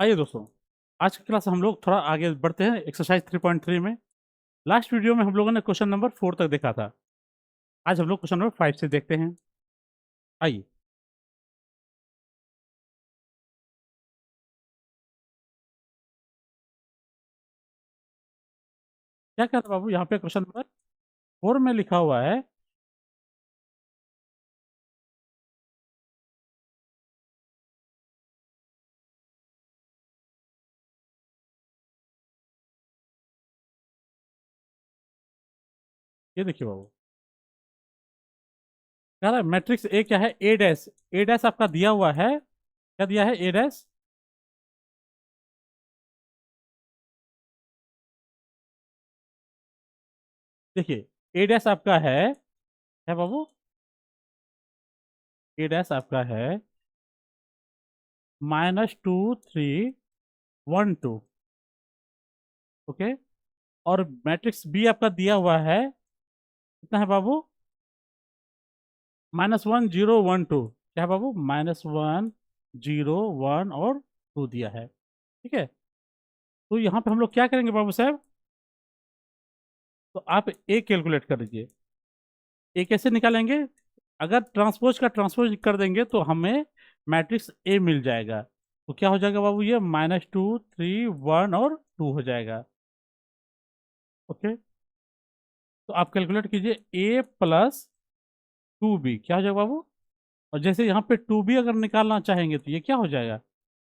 आइए दोस्तों, आज की क्लास हम लोग थोड़ा आगे बढ़ते हैं एक्सरसाइज 3.3 में। लास्ट वीडियो में हम लोगों ने क्वेश्चन नंबर 4 तक देखा था। आज हम लोग क्वेश्चन नंबर 5 से देखते हैं। आइए। क्या कहता है बाबू, यहाँ पे क्वेश्चन नंबर 4 में लिखा हुआ है। ये देखिए बाबू, कह रहा है मैट्रिक्स ए क्या है, ए डैश। ए डैश आपका दिया हुआ है, क्या दिया है, ए डैश। देखिए, ए डैश आपका है क्या बाबू, ए डैश आपका है -2 3 1 2। ओके। और मैट्रिक्स बी आपका दिया हुआ है, कितना है बाबू, -1 0 1 2। क्या है बाबू, -1 0 1 और 2 दिया है। ठीक है। तो यहाँ पे हम लोग क्या करेंगे बाबू साहब, तो आप ए कैलकुलेट कर लीजिए। ए कैसे निकालेंगे, अगर ट्रांसपोज का ट्रांसपोज कर देंगे तो हमें मैट्रिक्स ए मिल जाएगा। तो क्या हो जाएगा बाबू, ये -2 3 1 और 2 हो जाएगा। ओके। तो आप कैलकुलेट कीजिए, ए प्लस 2 बी क्या हो जाएगा बाबू। और जैसे यहाँ पे 2 बी अगर निकालना चाहेंगे तो ये क्या हो जाएगा,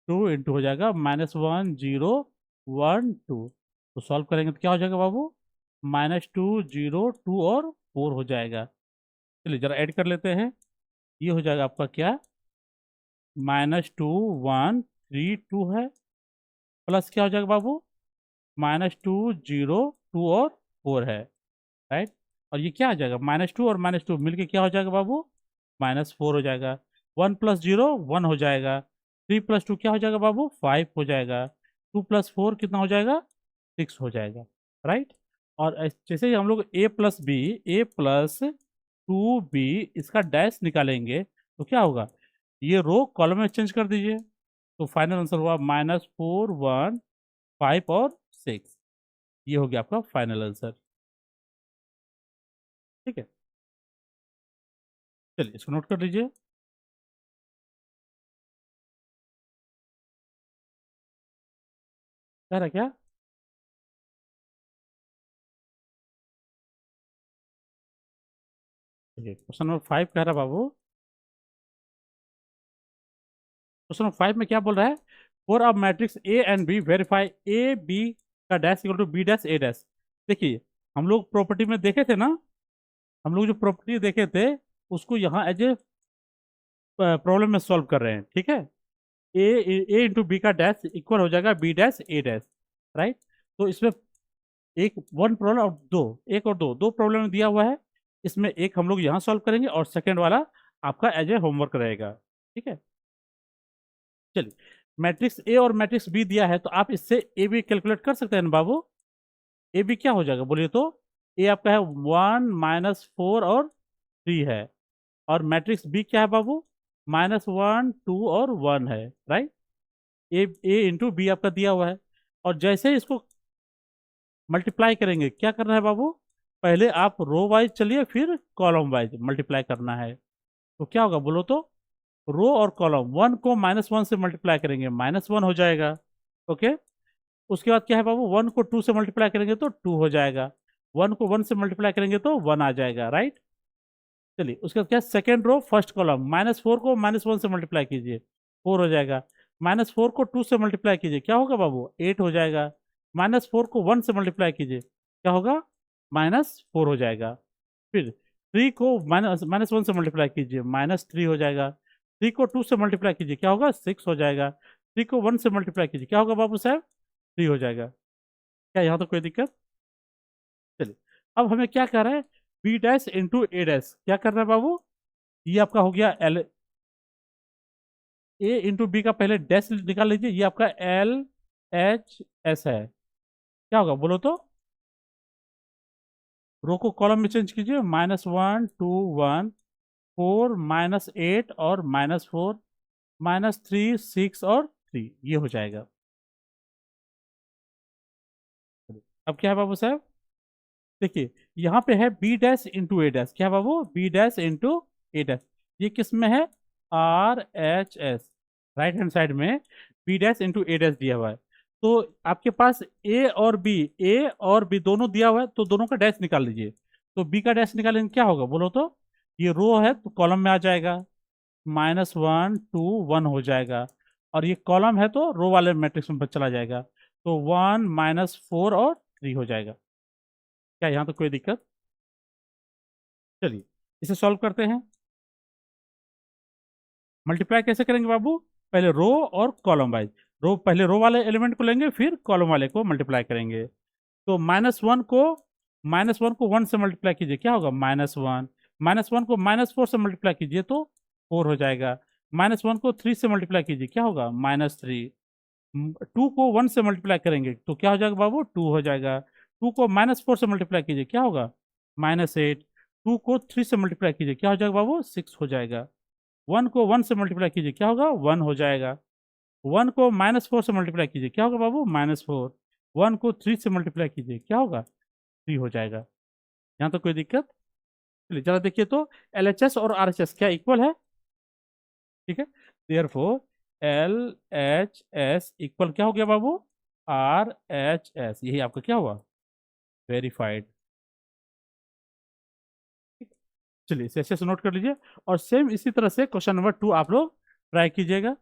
2 इंटू हो जाएगा -1 0 1 2। तो सॉल्व करेंगे तो क्या हो जाएगा बाबू, -2 0 2 और 4 हो जाएगा। चलिए जरा ऐड कर लेते हैं। ये हो जाएगा आपका क्या, -2 1 3 2 है, प्लस क्या हो जाएगा बाबू, -2 0 2 और 4 है। राइट। और ये क्या आ जाएगा, -2 और -2 मिलके क्या हो जाएगा बाबू, -4 हो जाएगा। 1 + 0 1 हो जाएगा। 3 + 2 क्या हो जाएगा बाबू, 5 हो जाएगा। 2 + 4 कितना हो जाएगा, 6 हो जाएगा। राइट। और जैसे ही हम लोग A+B इसका डैश निकालेंगे तो क्या होगा, ये रो कॉलम में चेंज कर दीजिए। तो फाइनल आंसर हुआ -4 1 5 और 6। ये हो गया आपका फाइनल आंसर। ठीक है। चलिए इसको नोट कर लीजिए। कह रहा क्या, क्वेश्चन नंबर 5 कह रहा बाबू, क्वेश्चन नंबर 5 में क्या बोल रहा है, फॉर अब matrix A and B verify A B का dash equal to B dash A dash. देखिए, हम लोग प्रॉपर्टी में देखे थे ना, हम लोग जो प्रॉपर्टी देखे थे उसको यहाँ एज ए प्रॉब्लम में सॉल्व कर रहे हैं। ठीक है। ए इंटू बी का डैश इक्वल हो जाएगा B dash A dash. Right. तो इसमें एक वन प्रॉब्लम और दो, एक और दो, दो प्रॉब्लम दिया हुआ है। इसमें एक हम लोग यहाँ सॉल्व करेंगे और सेकेंड वाला आपका एज ए होमवर्क रहेगा। ठीक है। चलिए, मैट्रिक्स ए और मैट्रिक्स बी दिया है तो आप इससे ए बी कैलकुलेट कर सकते हैं ना बाबू। ए बी क्या हो जाएगा बोलिए तो, ए आपका है 1 - 4 और 3 है। और मैट्रिक्स बी क्या है बाबू, -1 2 और 1 है। राइट। ए इंटू बी आपका दिया हुआ है। और जैसे ही इसको मल्टीप्लाई करेंगे, क्या करना है बाबू, पहले आप रो वाइज चलिए फिर कॉलम वाइज मल्टीप्लाई करना है। तो क्या होगा बोलो तो, रो और कॉलम 1 को -1 से मल्टीप्लाई करेंगे, -1 हो जाएगा। ओके। उसके बाद क्या है बाबू, 1 को 2 से मल्टीप्लाई करेंगे तो 2 हो जाएगा। 1 को 1 से मल्टीप्लाई करेंगे तो 1 आ जाएगा। राइट। चलिए उसके बाद क्या, सेकेंड रो फर्स्ट कॉलम, -4 को -1 से मल्टीप्लाई कीजिए, 4 हो जाएगा। -4 को 2 से मल्टीप्लाई कीजिए, क्या होगा बाबू, 8 हो जाएगा। -4 को 1 से मल्टीप्लाई कीजिए, क्या होगा, -4 हो जाएगा। फिर 3 को -1 से मल्टीप्लाई कीजिए, -3 हो जाएगा। 3 को 2 से मल्टीप्लाई कीजिए, क्या होगा, 6 हो जाएगा। 3 को 1 से मल्टीप्लाई कीजिए, क्या होगा बाबू साहब, 3 हो जाएगा। क्या यहाँ तो कोई दिक्कत। चलिए, अब हमें क्या कर रहा है, बी डैश इंटू ए डैश, क्या कर रहा है बाबू, ये आपका हो गया एल, ए इंटू बी का पहले डैश निकाल लीजिए, ये आपका LHS है। क्या होगा बोलो तो, रो को कॉलम में चेंज कीजिए, -1 2 1 4 -8 और -4 -3 6 और 3, ये हो जाएगा। अब क्या है बाबू साहब, देखिए यहाँ पे है बी डैश इंटू ए डैश, क्या है बाबू, बी डैश इंटू ए डैश। ये किस में है, R H S, right hand side में बी डैश इंटू ए डैश दिया हुआ है। तो आपके पास ए और बी दोनों दिया हुआ है, तो दोनों का डैश निकाल लीजिए। तो बी का डैश निकालेंगे क्या होगा बोलो तो, ये रो है तो कॉलम में आ जाएगा, -1 2 1 हो जाएगा। और ये कॉलम है तो रो वाले मैट्रिक्स में चला जाएगा, तो 1 -4 और 3 हो जाएगा। क्या यहाँ तो कोई दिक्कत, चलिए इसे सॉल्व करते हैं। मल्टीप्लाई कैसे करेंगे बाबू, पहले रो और कॉलम वाइज, पहले रो वाले एलिमेंट को लेंगे फिर कॉलम वाले को मल्टीप्लाई करेंगे। तो -1 को 1 से मल्टीप्लाई कीजिए, क्या होगा, -1। -1 को -4 से मल्टीप्लाई कीजिए तो 4 हो जाएगा। -1 को 3 से मल्टीप्लाई कीजिए, क्या होगा, -3। 2 को 1 से मल्टीप्लाई करेंगे तो क्या हो जाएगा बाबू, 2 हो जाएगा। 2 को -4 से मल्टीप्लाई कीजिए, क्या होगा, -8। 2 को 3 से मल्टीप्लाई कीजिए, क्या हो जाएगा बाबू, 6 हो जाएगा। 1 को 1 से मल्टीप्लाई कीजिए, क्या होगा, 1 हो जाएगा। 1 को -4 से मल्टीप्लाई कीजिए, क्या होगा बाबू, -4। 1 को 3 से मल्टीप्लाई कीजिए, क्या होगा, 3 हो जाएगा। यहाँ तो कोई दिक्कत, चलिए जरा देखिए तो, LHS और RHS क्या इक्वल है, ठीक है। देयरफॉर LHS इक्वल क्या हो गया बाबू, RHS, यही आपका क्या हुआ, वेरीफाइड। चलिए इसे अच्छे से नोट कर लीजिए, और सेम इसी तरह से क्वेश्चन नंबर 2 आप लोग ट्राई कीजिएगा।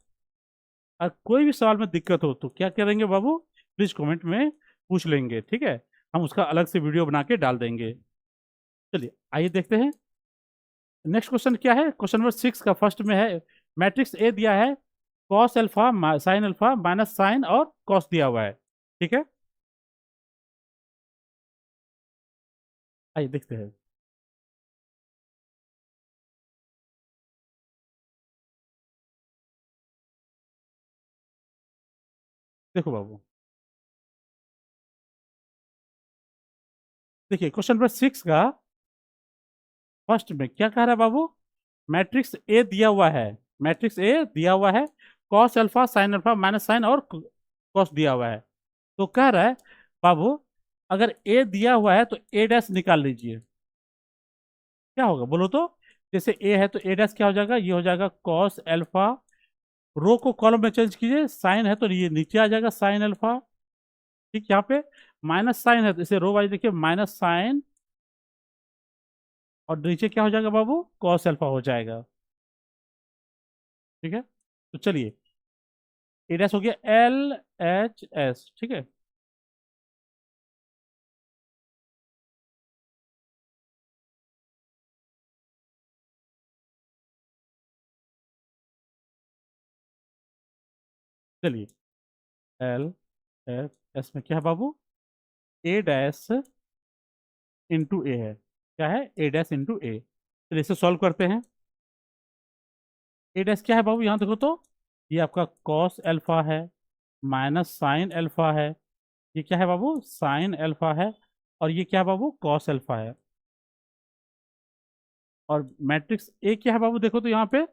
और कोई भी सवाल में दिक्कत हो तो क्या करेंगे बाबू, प्लीज कमेंट में पूछ लेंगे, ठीक है, हम उसका अलग से वीडियो बना के डाल देंगे। चलिए आइए देखते हैं नेक्स्ट क्वेश्चन क्या है। क्वेश्चन नंबर 6 का फर्स्ट में है, मैट्रिक्स ए दिया है, cos alpha sine alpha minus sine और कॉस दिया हुआ है, ठीक है। आइए देखते हैं। देखो बाबू, देखिए क्वेश्चन नंबर 6 का फर्स्ट में क्या कह रहा है बाबू, मैट्रिक्स ए दिया हुआ है, मैट्रिक्स ए दिया हुआ है, cos alpha sine alpha minus sine और कॉस दिया हुआ है। तो कह रहा है बाबू, अगर ए दिया हुआ है तो ए डैश निकाल लीजिए, क्या होगा बोलो तो। जैसे ए है तो ए डैश क्या हो जाएगा, ये हो जाएगा कॉस अल्फा, रो को कॉलम में चेंज कीजिए, साइन है तो ये नीचे आ जाएगा साइन अल्फा, ठीक। यहाँ पे माइनस साइन है तो इसे रो वाइज देखिए, माइनस साइन, और नीचे क्या हो जाएगा बाबू, कॉस अल्फा हो जाएगा, ठीक है। तो चलिए ए डैश हो गया LHS, ठीक है। चलिए LHS में क्या है बाबू, ए डैश इंटू ए है, क्या है, ए डैश इंटू ए। चलिए इसे सॉल्व करते हैं। ए डैश क्या है बाबू, यहाँ देखो तो, ये आपका कॉस अल्फा है, माइनस साइन अल्फा है, ये क्या है बाबू, साइन अल्फा है, और ये क्या है बाबू, कॉस अल्फा है। और मैट्रिक्स ए क्या है बाबू, देखो तो यहाँ पे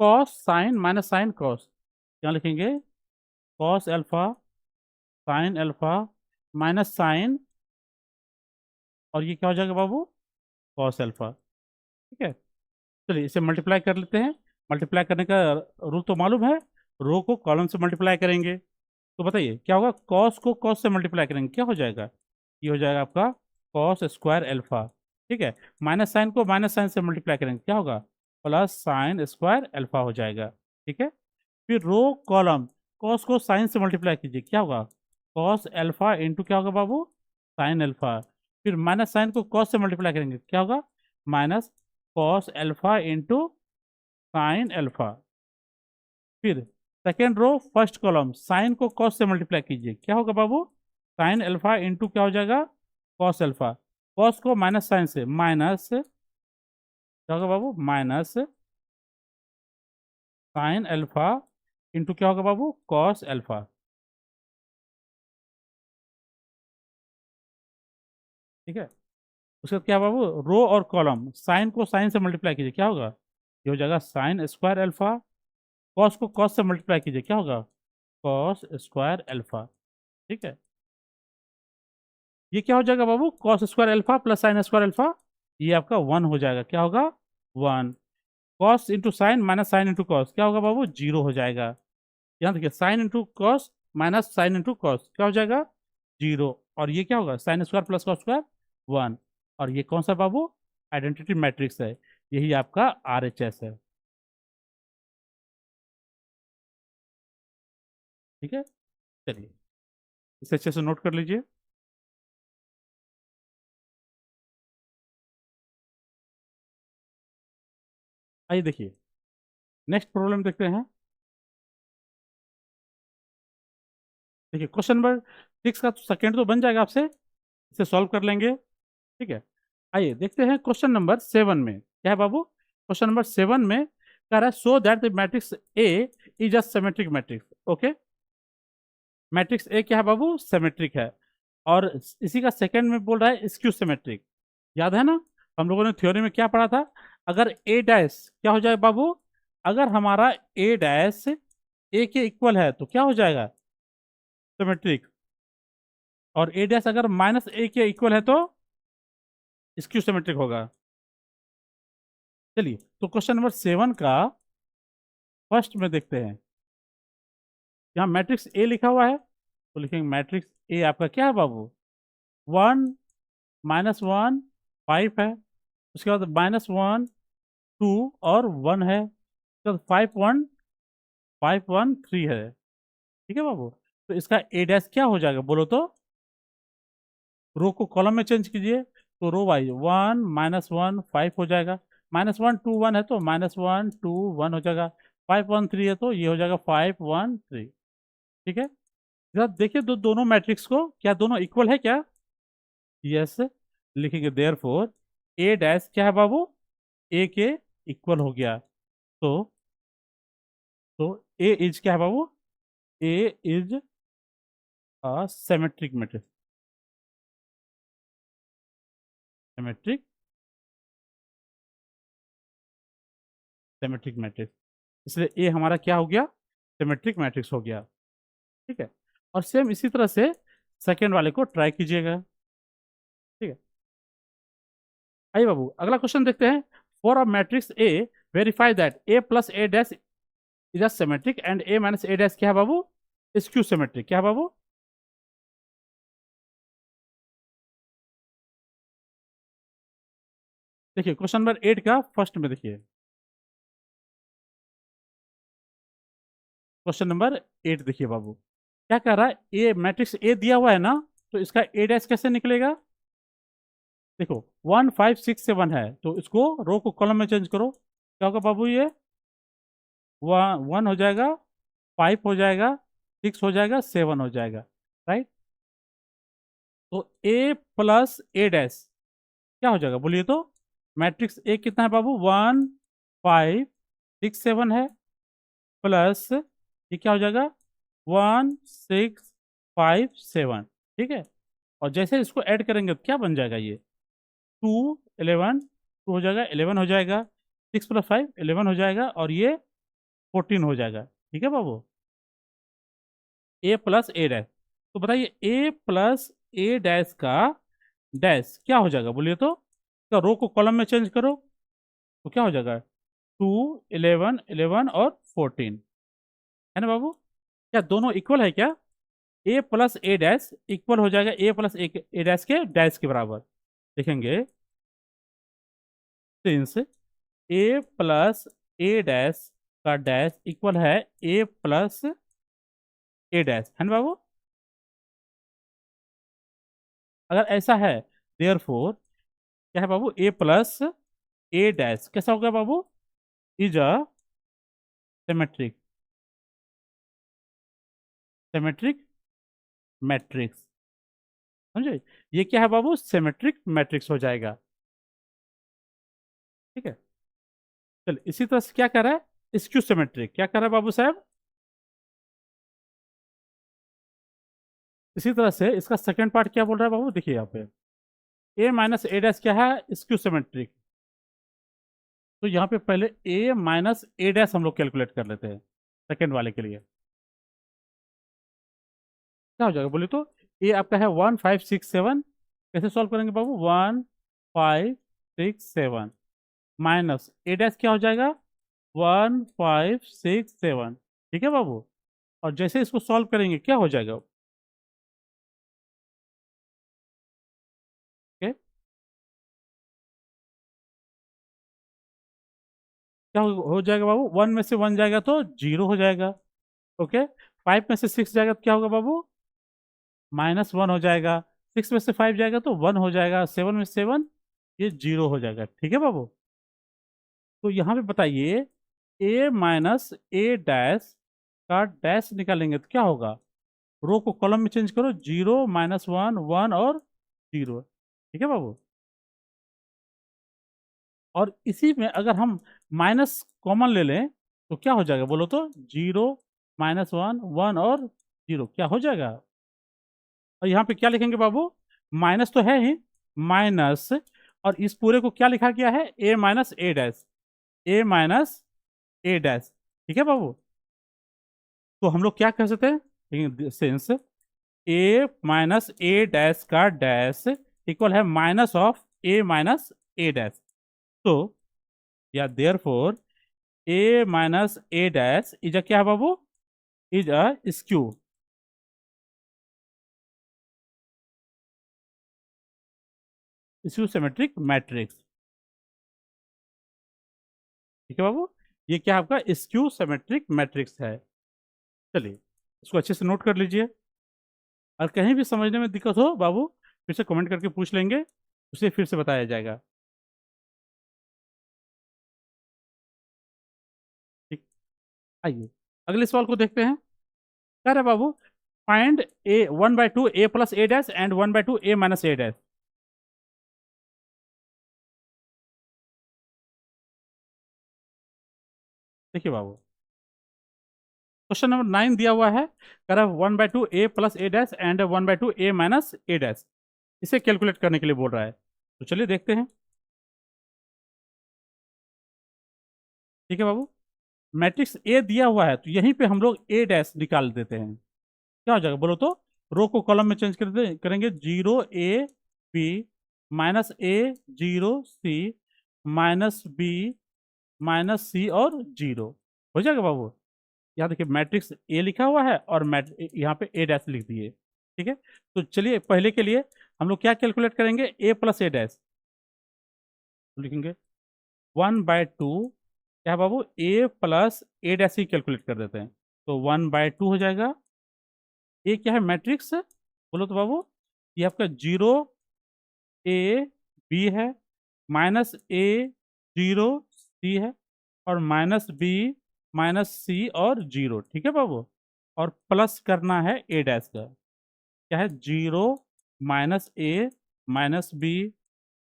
cos sine minus sine cos, क्या लिखेंगे, cos alpha sine alpha minus sine, और ये क्या हो जाएगा बाबू, कॉस अल्फा, ठीक है। चलिए इसे मल्टीप्लाई कर लेते हैं। मल्टीप्लाई करने का रूल तो मालूम है, रो को कॉलम से मल्टीप्लाई करेंगे। तो बताइए क्या होगा, कॉस को कॉस से मल्टीप्लाई करेंगे, क्या हो जाएगा, ये हो जाएगा आपका कॉस स्क्वायर अल्फा, ठीक है। माइनस साइन को माइनस साइन से मल्टीप्लाई करेंगे, क्या होगा, प्लस साइन स्क्वायर अल्फा हो जाएगा, ठीक है। फिर रो कॉलम, कॉस को साइन से मल्टीप्लाई कीजिए, क्या होगा, कॉस अल्फा इंटू क्या होगा बाबू, साइन अल्फा। फिर माइनस साइन को कॉस से मल्टीप्लाई करेंगे, क्या होगा, minus cos alpha into sine alpha. फिर second row first column, sine को कॉस से मल्टीप्लाई कीजिए, क्या होगा बाबू, साइन अल्फा इंटू क्या हो जाएगा, कॉस अल्फा। कॉस को माइनस साइन से, माइनस क्या होगा बाबू, माइनस साइन अल्फा इंटू क्या होगा बाबू, कॉस अल्फा, ठीक है। उसके बाद क्या बाबू, रो और कॉलम, साइन को साइन से मल्टीप्लाई कीजिए, क्या होगा, ये हो जाएगा साइन स्क्वायर अल्फा। कॉस को कॉस से मल्टीप्लाई कीजिए, क्या होगा, कॉस स्क्वायर अल्फा, ठीक है। ये क्या हो जाएगा बाबू, cos square alpha plus sine square alpha, ये आपका 1 हो जाएगा। क्या होगा, 1। Cos into sine minus sine into cos क्या होगा बाबू, 0 हो जाएगा। यहाँ देखिए, sine into cos minus sine into cos क्या हो जाएगा, 0। और ये क्या होगा, sine square plus cos square 1। और ये कौन सा बाबू, आइडेंटिटी मैट्रिक्स है, यही आपका RHS है। ठीक है, चलिए इसे अच्छे से नोट कर लीजिए। आइए देखिए, नेक्स्ट प्रॉब्लम देखते हैं। देखिए क्वेश्चन नंबर 6 का सेकेंड तो बन जाएगा आपसे, इसे सॉल्व कर लेंगे। ठीक है, आइए देखते हैं क्वेश्चन नंबर 7 में क्या है बाबू। क्वेश्चन नंबर 7 में कह रहा है so that the matrix A is a symmetric matrix. Okay, matrix A क्या है बाबू, सिमेट्रिक है। और इसी का सेकंड में बोल रहा है स्क्यू सिमेट्रिक। याद है ना, हम लोगों ने थ्योरी में क्या पढ़ा था, अगर ए डैश क्या हो जाए बाबू, अगर हमारा ए डैश ए के इक्वल है तो क्या हो जाएगा, सिमेट्रिक। और ए डैश अगर माइनस ए के इक्वल है तो स्क्यू सिमेट्रिक होगा। चलिए तो क्वेश्चन नंबर 7 का फर्स्ट में देखते हैं। यहाँ मैट्रिक्स ए लिखा हुआ है तो लिखेंगे मैट्रिक्स ए आपका क्या है बाबू, 1 -1 5 है। उसके बाद -1 2 और 1 है। उसके बाद 5 1 3 है। ठीक है बाबू, तो इसका ए डैश क्या हो जाएगा बोलो तो, रो को कॉलम में चेंज कीजिए तो रो वाइज 1 -1 5 हो जाएगा। -1 2 1 है तो -1 2 1 हो जाएगा। 5 1 3 है तो ये हो जाएगा 5 1 3। ठीक है, जरा देखिए दोनों मैट्रिक्स को, क्या दोनों इक्वल है क्या, यस। लिखेंगे देयर फोर ए डैश क्या है बाबू, ए के इक्वल हो गया। तो तो ए इज क्या है बाबू, A is a symmetric matrix, symmetric symmetric matrix, इसलिए ए हमारा क्या हो गया, सिमेट्रिक मैट्रिक्स हो गया। ठीक है, और सेम इसी तरह से सेकेंड वाले को ट्राई कीजिएगा। ठीक है, आइए बाबू अगला क्वेश्चन देखते हैं। For a matrix A verify that A plus A dash is a symmetric and A minus A dash क्या है बाबू, स्क्यू सिमेट्रिक। क्या है बाबू, देखिए क्वेश्चन नंबर 8 का फर्स्ट में देखिए, क्वेश्चन नंबर 8 देखिए बाबू, क्या कह रहा है, ए मैट्रिक्स ए दिया हुआ है ना, तो इसका ए डैश कैसे निकलेगा। देखो 1 5 6 7 है तो इसको रो को कॉलम में चेंज करो, क्या होगा बाबू, ये 1 हो जाएगा, 5 हो जाएगा, 6 हो जाएगा, 7 हो जाएगा। राइट, तो ए प्लस ए डैश क्या हो जाएगा बोलिए तो, मैट्रिक्स ए कितना है बाबू, 1 5 6 7 है, प्लस ये क्या हो जाएगा, 1 6 5 7। ठीक है, और जैसे इसको ऐड करेंगे तो क्या बन जाएगा, ये 2 11 2 हो जाएगा, 11 हो जाएगा, 6 + 5 11 हो जाएगा, और ये 14 हो जाएगा। ठीक है बाबू, ए प्लस ए डैश, तो बताइए ए प्लस ए डैश का डैश क्या हो जाएगा बोलिए तो रो को कॉलम में चेंज करो तो क्या हो जाएगा, 2 11 11 और 14, है ना बाबू। क्या दोनों इक्वल है क्या, ए प्लस ए डैश इक्वल हो जाएगा ए प्लस ए डैश के डैश के बराबर। देखेंगे since A plus A dash का डैश इक्वल है ए प्लस ए डैश, है ना बाबू। अगर ऐसा है देयर फोर क्या है बाबू, ए प्लस ए डैश कैसा होगा बाबू, is a symmetric symmetric matrix. समझे, ये क्या है बाबू, सिमेट्रिक मैट्रिक्स हो जाएगा। ठीक है, चलिए इसी तरह से क्या कर रहा है, स्क्यू सिमेट्रिक क्या कर रहा है बाबू साहब, इसी तरह से इसका सेकंड पार्ट क्या बोल रहा है बाबू, देखिए यहाँ पे ए माइनस ए डैश क्या है, स्क्यू सिमेट्रिक। तो यहाँ पे पहले ए माइनस ए डैश हम लोग कैलकुलेट कर लेते हैं सेकंड वाले के लिए, क्या हो जाएगा बोलिए तो, ए आपका है 1 5 6 7 कैसे सॉल्व करेंगे बाबू? 1 5 6 7 माइनस ए डैश क्या हो जाएगा? 1 5 6 7। ठीक है बाबू। और जैसे इसको सॉल्व करेंगे क्या हो जाएगा? ओके, क्या हो जाएगा बाबू? 1 में से 1 जाएगा तो 0 हो जाएगा। ओके, 5 में से 6 जाएगा तो क्या होगा बाबू? -1 हो जाएगा। 6 में से 5 जाएगा तो 1 हो जाएगा। 7 में से 7 ये 0 हो जाएगा। ठीक है बाबू। तो यहाँ पे बताइए, ए माइनस ए डैश का डैश निकालेंगे तो क्या होगा? रो को कॉलम में चेंज करो, 0 -1 1 और 0। ठीक है बाबू। और इसी में अगर हम माइनस कॉमन ले लें तो क्या हो जाएगा बोलो तो? 0 -1 1 और 0 क्या हो जाएगा? और यहाँ पे क्या लिखेंगे बाबू? माइनस तो है ही, माइनस, और इस पूरे को क्या लिखा गया है? ए minus A dash, A minus A dash. ठीक है बाबू। तो हम लोग क्या कह सकते हैं? Since A minus A dash का डैश इक्वल है minus of A minus A dash. तो या therefore A minus A dash is a क्या है बाबू? Is a skew, skew symmetric matrix. ठीक है बाबू। ये क्या आपका स्क्यू सिमेट्रिक मैट्रिक्स है। चलिए इसको अच्छे से नोट कर लीजिए। और कहीं भी समझने में दिक्कत हो बाबू, फिर से कमेंट करके पूछ लेंगे, उसे फिर से बताया जाएगा। ठीक, आइए अगले सवाल को देखते हैं। क्या है बाबू? Find A 1/2 A plus A dash and 1/2 A minus A dash. देखिए बाबू, क्वेश्चन नंबर 9 दिया हुआ है, कह रहा है 1/2 A plus A dash and 1/2 A minus A dash. इसे कैलकुलेट करने के लिए बोल रहा है, तो चलिए देखते हैं। ठीक है बाबू। मैट्रिक्स ए दिया हुआ है तो यहीं पे हम लोग ए डैश निकाल देते हैं। क्या हो जाएगा बोलो तो? रो को कॉलम में चेंज करेंगे, 0 A B minus A 0 C minus B minus C और 0 हो जाएगा बाबू। यहाँ देखिए मैट्रिक्स ए लिखा हुआ है और यहाँ पे ए डैश लिख दिए। ठीक है, तो चलिए पहले के लिए हम लोग क्या कैलकुलेट करेंगे? ए प्लस ए डैश लिखेंगे 1/2 क्या है बाबू? ए plus A dash he calculate कर देते हैं, तो 1/2 हो जाएगा। ए क्या है? मैट्रिक्स बोलो तो बाबू। ये आपका 0 ए बी है, माइनस ए 0 सी है, और माइनस बी माइनस सी और 0। ठीक है बाबू। और प्लस करना है ए डैश का, क्या है? 0 -ए माइनस बी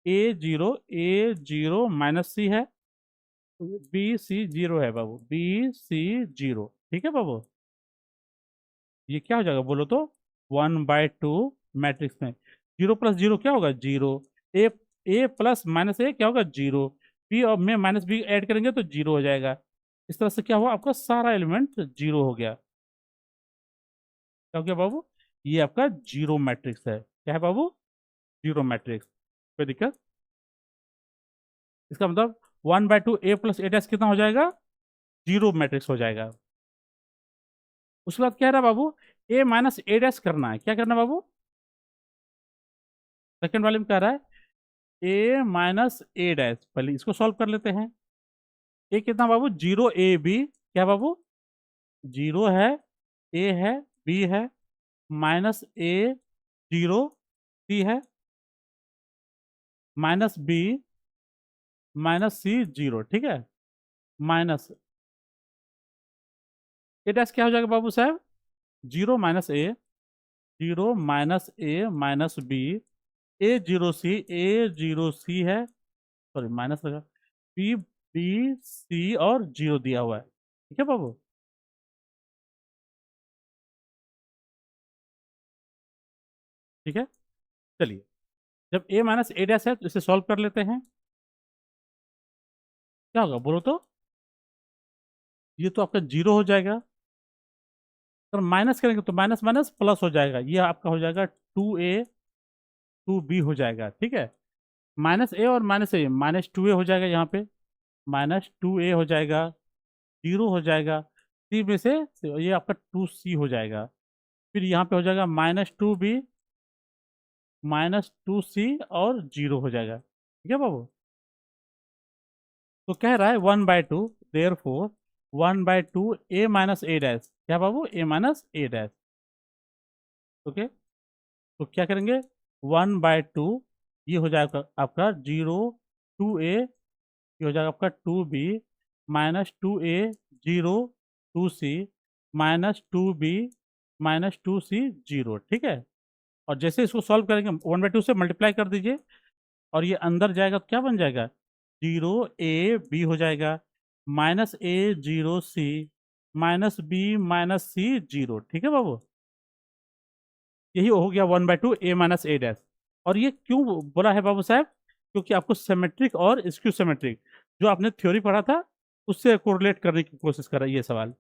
ए 0 माइनस सी है, B C 0 है बाबू, B C 0। ठीक है बाबू। ये क्या हो जाएगा बोलो तो? 1/2 मैट्रिक्स में 0 + 0 क्या होगा? 0। ए प्लस माइनस ए क्या होगा? 0। बी और में माइनस बी ऐड करेंगे तो 0 हो जाएगा। इस तरह से क्या हुआ? आपका सारा एलिमेंट 0 हो गया। क्या हो गया बाबू? ये आपका जीरो मैट्रिक्स है। क्या है बाबू? Zero matrix. कोई दिक्कत? इसका मतलब 1/2 ए प्लस ए डैश कितना हो जाएगा? जीरो मैट्रिक्स हो जाएगा। उसके बाद क्या है बाबू? ए माइनस ए डैश करना है। क्या करना है बाबू? सेकंड वाले में कह रहा है ए माइनस ए डैश, पहले इसको सॉल्व कर लेते हैं। ए कितना बाबू? 0 ए बी, क्या बाबू? 0 है, ए है, बी है, माइनस ए 0 सी है, माइनस बी माइनस सी 0। ठीक है, माइनस ए डैश क्या हो जाएगा बाबू साहब? 0 - ए माइनस बी ए 0 सी है, सॉरी माइनस लगा, बी बी सी और 0 दिया हुआ है। ठीक है बाबू। ठीक है, चलिए जब ए माइनस ए डैश है तो इसे सॉल्व कर लेते हैं। क्या होगा बोलो तो? ये तो आपका 0 हो जाएगा, तो माइनस करेंगे तो माइनस माइनस प्लस हो जाएगा, ये आपका हो जाएगा 2a 2b हो जाएगा, ठीक है। माइनस ए और माइनस ए, -2a हो जाएगा यहाँ पे, -2a हो जाएगा, 0 हो जाएगा, सी में से ये आपका 2c हो जाएगा। फिर यहाँ पे हो जाएगा -2b, -2c और 0 हो जाएगा, ठीक है बाबू। तो कह रहा है 1/2, therefore 1/2 a minus A dash, क्या बाबू, a minus A dash. Okay, तो क्या करेंगे, 1/2, ये हो जाएगा आपका 0, 2a, ये हो जाएगा आपका 2b, -2a, 0, 2c, -2b, -2c, 0, ठीक है। और जैसे इसको सॉल्व करेंगे 1/2 से मल्टीप्लाई कर दीजिए, और ये अंदर जाएगा तो क्या बन जाएगा, 0a b हो जाएगा, -a 0c, -b -c 0, ठीक है बाबू। यही हो गया 1/2 a माइनस ए डैश। और ये क्यों बोला है बाबू साहब, क्योंकि आपको सिमेट्रिक और स्क्यू सिमेट्रिक जो आपने थ्योरी पढ़ा था उससे कोरिलेट करने की कोशिश कर रहा है ये सवाल,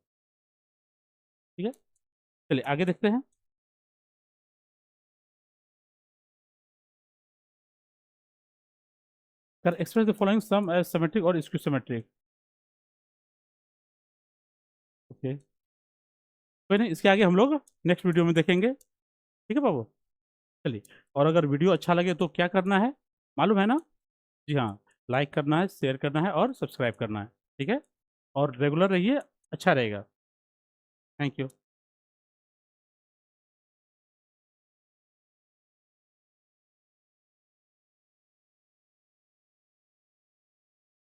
ठीक है। चलिए आगे देखते हैं। Sir express the following sum as symmetric और स्क्यू सिमेट्रिक। ओके, कोई नहीं, इसके आगे हम लोग नेक्स्ट वीडियो में देखेंगे, ठीक है बाबू। चलिए, और अगर वीडियो अच्छा लगे तो क्या करना है, मालूम है ना। जी हाँ, लाइक करना है, शेयर करना है और सब्सक्राइब करना है, ठीक है। और रेगुलर रहिए, अच्छा रहेगा। Thank you.